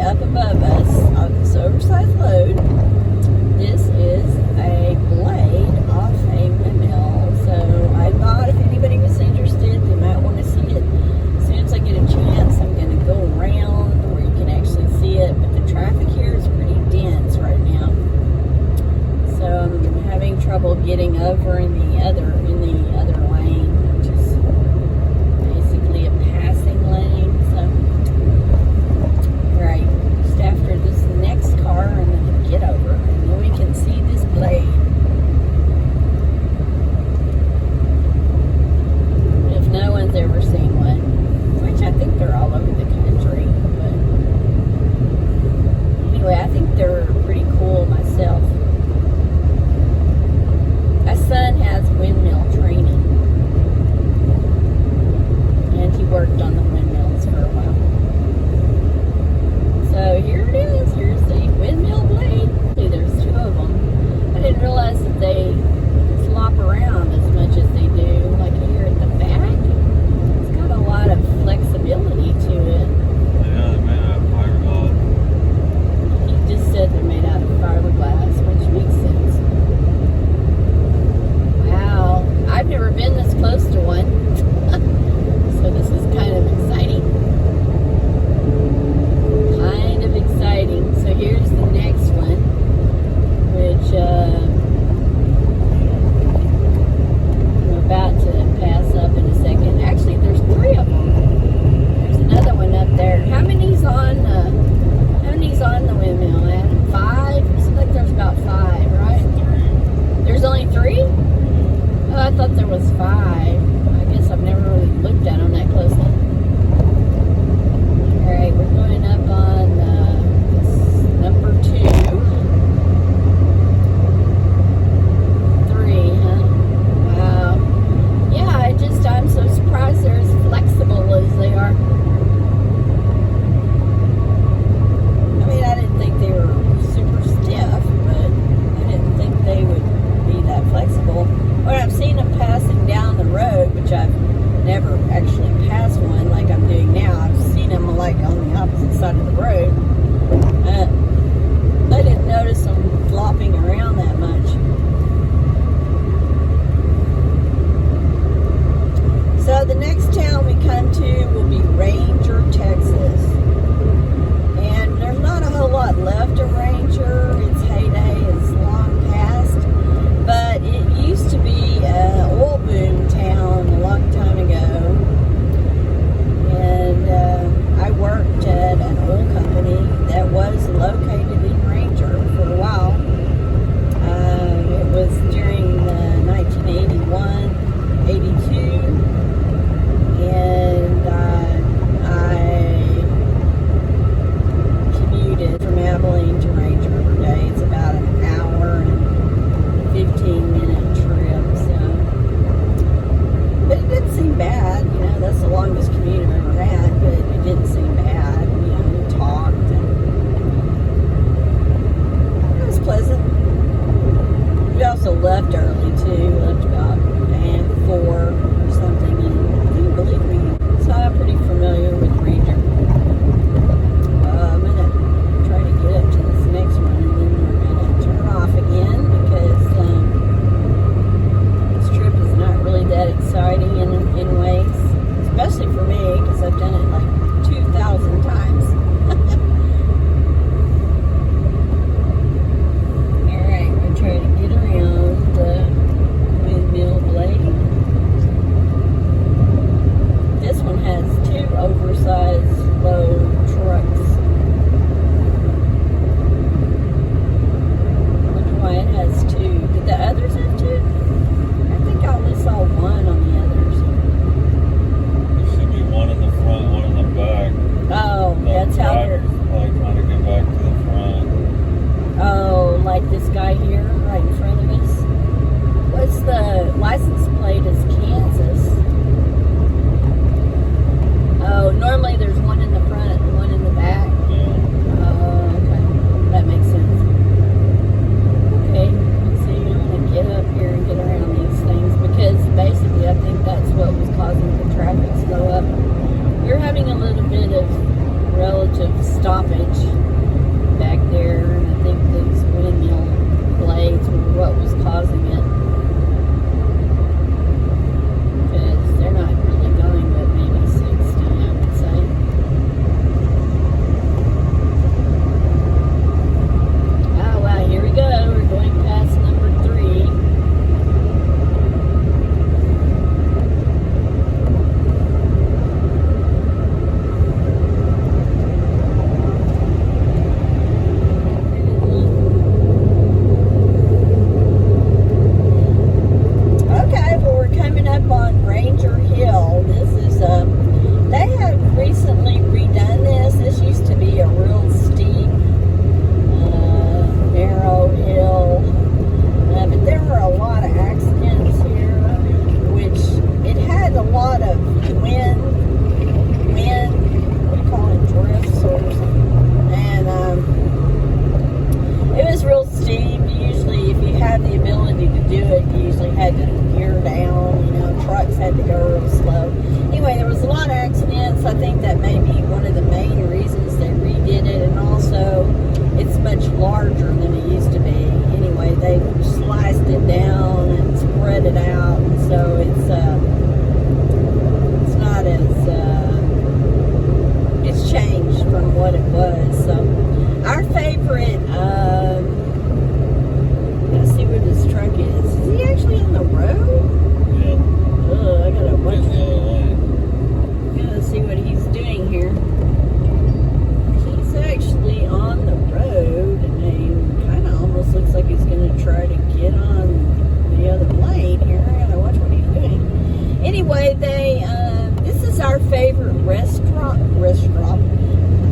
up above us on this oversized load. This is a blade off a windmill. So I thought if anybody was interested, they might want to see it. As soon as I get a chance, I'm going to go around where you can actually see it. But the traffic here is pretty dense right now. So I'm having trouble getting over in the other lane, which is basically a passing lane. So, right, just after this next car, I'm going to get over, and then we can see this blade. If no one's ever seen one, which I think they're all over the country, but anyway, I think they're pretty cool myself. My son has windmill training, and he worked on the windmills for a while. So here it is. Here's the windmill blade. See, there's two of them. I didn't realize that they flop around as much as they do. Like here at the back, it's got a lot of flexibility to it. Yeah, they're made out of fiberglass. He just said they're made out of fiberglass, which makes sense. Wow, I've never been this close to one, so this is kind of exciting. Kind of exciting. So here's the next one, which I'm about to pass up in a second. Actually, there's three of them. There's another one up there. How many's on the windmill, Adam? 5? It seems like there's about 5, right? There's only 3? Oh, I thought there was 5. I guess I've never really looked at them that closely. Alright, we're going up on this number 2. 3, huh? Wow. Yeah, I'm so surprised they're as flexible as they are. I mean, I didn't think they were super stiff, but I didn't think they would be that flexible. When I've seen them passing down the road, which I've never actually passed one like I'm doing now. I've seen them like on the opposite side of the road. I didn't notice them flopping around that much. So the next town we come to will be Ranger, Texas. And there's not a whole lot left of Ranger. Its heyday is long past. But it used to be an oil boom town a long time ago. And I worked at an oil company that was located in Ranger for a while. It was during 1981, 82. And I commuted from Abilene to Ranger every day. It's about an hour and 15-minute trip, so. But it didn't seem bad, you know, that's the longest commute I've ever had, but it didn't seem bad, you know, we talked, and it was pleasant. We also left early, too. We left about 4 or something, and I couldn't believe me. So I'm pretty familiar with Ranger. I'm going to try to get up to this next one, and then we're going to turn off again, because this trip is not really that exciting in ways, especially for me, because I've done it like 2,000 times. Alright, we're trying to get around the windmill blade. This one has 2 oversized load trucks. I wonder why it has 2. Did the others have 2? I think I only saw 1 on the others. There should be one in the front, one in the back. Oh, that's how they're... Like trying to get back to the front. Oh, like this guy here, right in front of us. What's the license plate? Is Kansas. Oh, normally there's one in the front and one in the back. Yeah. Oh, okay. That makes sense. Okay, let's see. I'm going to get up here and get around these things, because basically I think that's what was causing the traffic slow up. You're having a little bit of relative stoppage back there, and I think those windmill blades were what was causing it. Because they're not really going but maybe 60, I would say. Oh wow, here we go. We're going past number 3.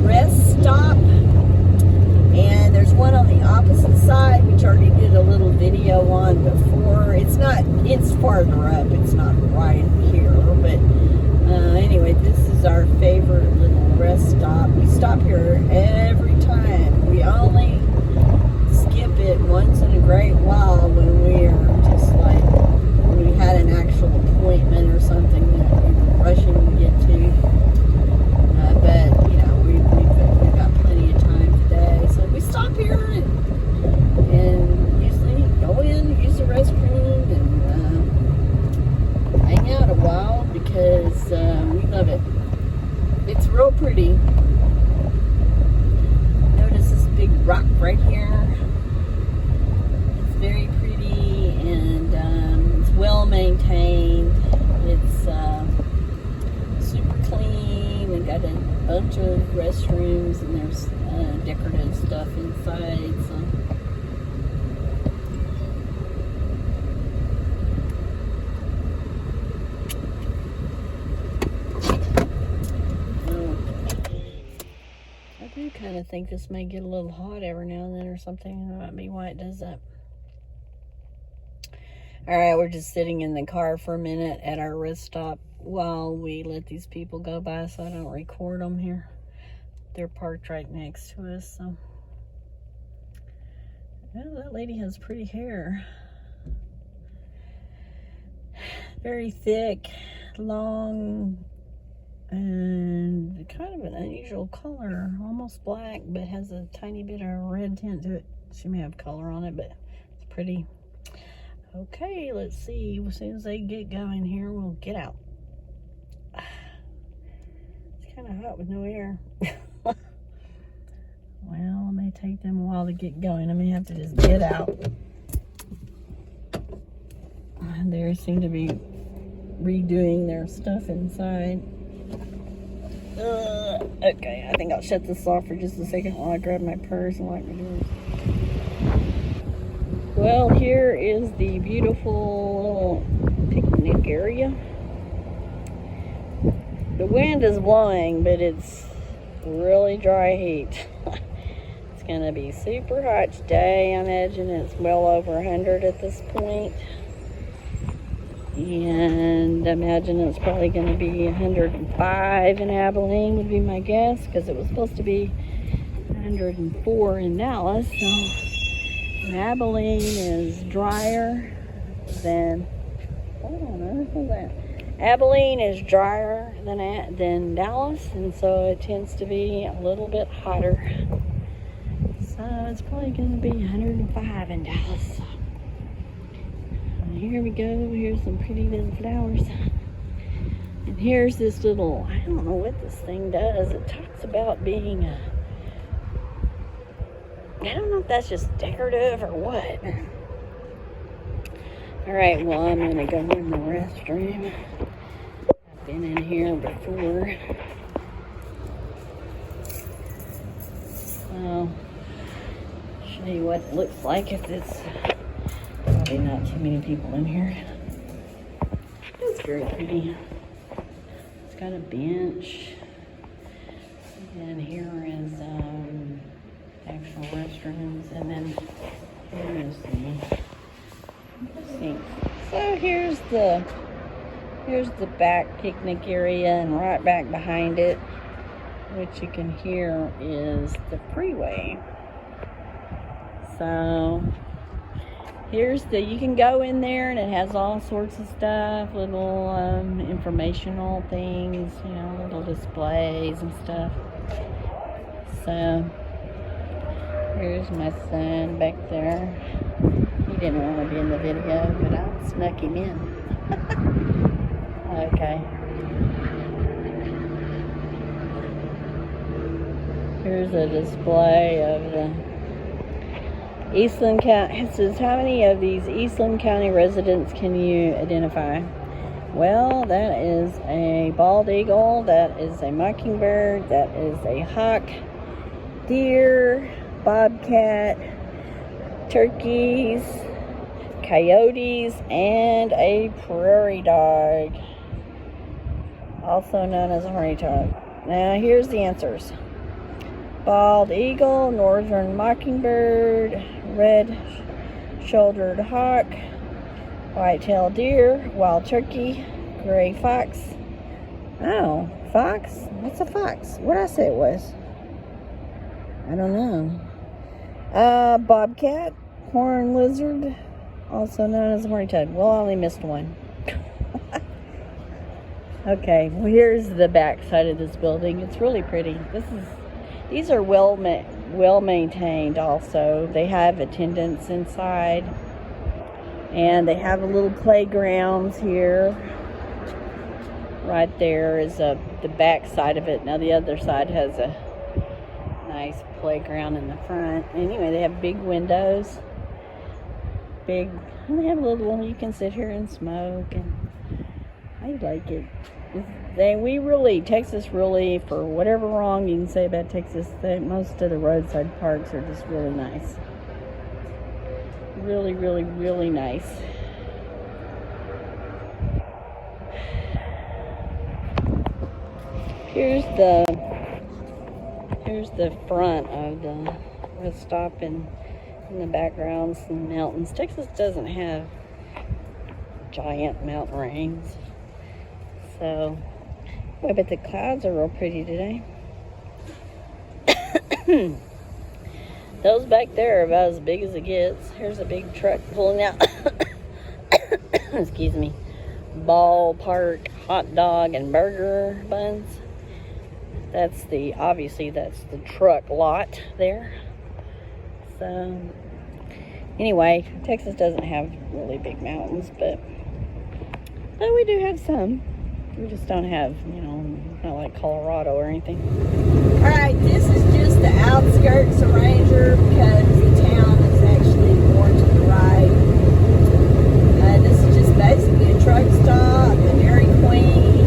Rest stop, and there's one on the opposite side which I already did a little video on before. It's farther up, it's not right here, but anyway, this is our favorite little rest stop. We stop here every time. We only skip it once in a great while when we're just like, when we had an actual appointment or something that we were rushing to get to. But, you know, we've got plenty of time today. So we stop here and usually go in, use the restroom, and hang out a while because we love it. It's real pretty. Notice this big rock right here. It's very pretty, and it's well maintained. It's super clean, and got a bunch of restrooms, and there's decorative stuff inside. So. I do kind of think this may get a little hot every now and then or something. That might be why it does that. Alright, we're just sitting in the car for a minute at our rest stop while we let these people go by so I don't record them here. They're parked right next to us, so. Well, that lady has pretty hair. Very thick, long, and kind of an unusual color. Almost black, but has a tiny bit of red tint to it. She may have color on it, but it's pretty. Okay, let's see. As soon as they get going here, we'll get out. It's kind of hot with no air. Well, it may take them a while to get going. I may have to just get out. They seem to be redoing their stuff inside. Okay, I think I'll shut this off for just a second while I grab my purse and lock my doors. Well, here is the beautiful picnic area. The wind is blowing, but it's really dry heat. It's going to be super hot today. I imagine it's well over 100 at this point. And I imagine it's probably going to be 105 in Abilene would be my guess, because it was supposed to be 104 in Dallas. So Abilene is drier than, hold on, what's that? Abilene is drier than Dallas, and so it tends to be a little bit hotter. So it's probably going to be 105 in Dallas. And here we go. Here's some pretty little flowers. And here's this little, I don't know what this thing does. It talks about being I don't know if that's just decorative or what. Alright, well, I'm going to go in the restroom. I've been in here before. So, show you what it looks like if it's probably not too many people in here. It's very pretty. It's got a bench. And here is actual restrooms, and then here is the sink. So here's the back picnic area, and right back behind it, which you can hear, is the freeway. So here's you can go in there, and it has all sorts of stuff, little informational things, you know, little displays and stuff. So here's my son back there. He didn't want to be in the video, but I snuck him in. Okay. Here's a display of the Eastland County. It says, how many of these Eastland County residents can you identify? Well, that is a bald eagle, that is a mockingbird, that is a hawk, deer, bobcat, turkeys, coyotes, and a prairie dog, also known as a horny toad. Now here's the answers. Bald eagle, northern mockingbird, red-shouldered hawk, white-tailed deer, wild turkey, gray fox. Oh, fox? What's a fox? What did I say it was? I don't know. Bobcat, horned lizard, also known as a horny toad. Well, I only missed one. Okay, well, here's the back side of this building. It's really pretty. These are well maintained also. They have attendants inside, and they have a little playgrounds here. Right there is the back side of it. Now the other side has a nice playground in the front. Anyway, they have big windows. They have a little, you can sit here and smoke, and I like it. Texas really, for whatever wrong you can say about Texas, most of the roadside parks are just really nice. Really, really, really nice. Here's the front of the stop in the background, some mountains. Texas doesn't have giant mountain range. So, but the clouds are real pretty today. Those back there are about as big as it gets. Here's a big truck pulling out, excuse me, ballpark hot dog and burger buns. Obviously that's the truck lot there. So, anyway, Texas doesn't have really big mountains, but we do have some. We just don't have, not like Colorado or anything. Alright, this is just the outskirts of Ranger because the town is actually more to the right. This is just basically a truck stop, a Dairy Queen,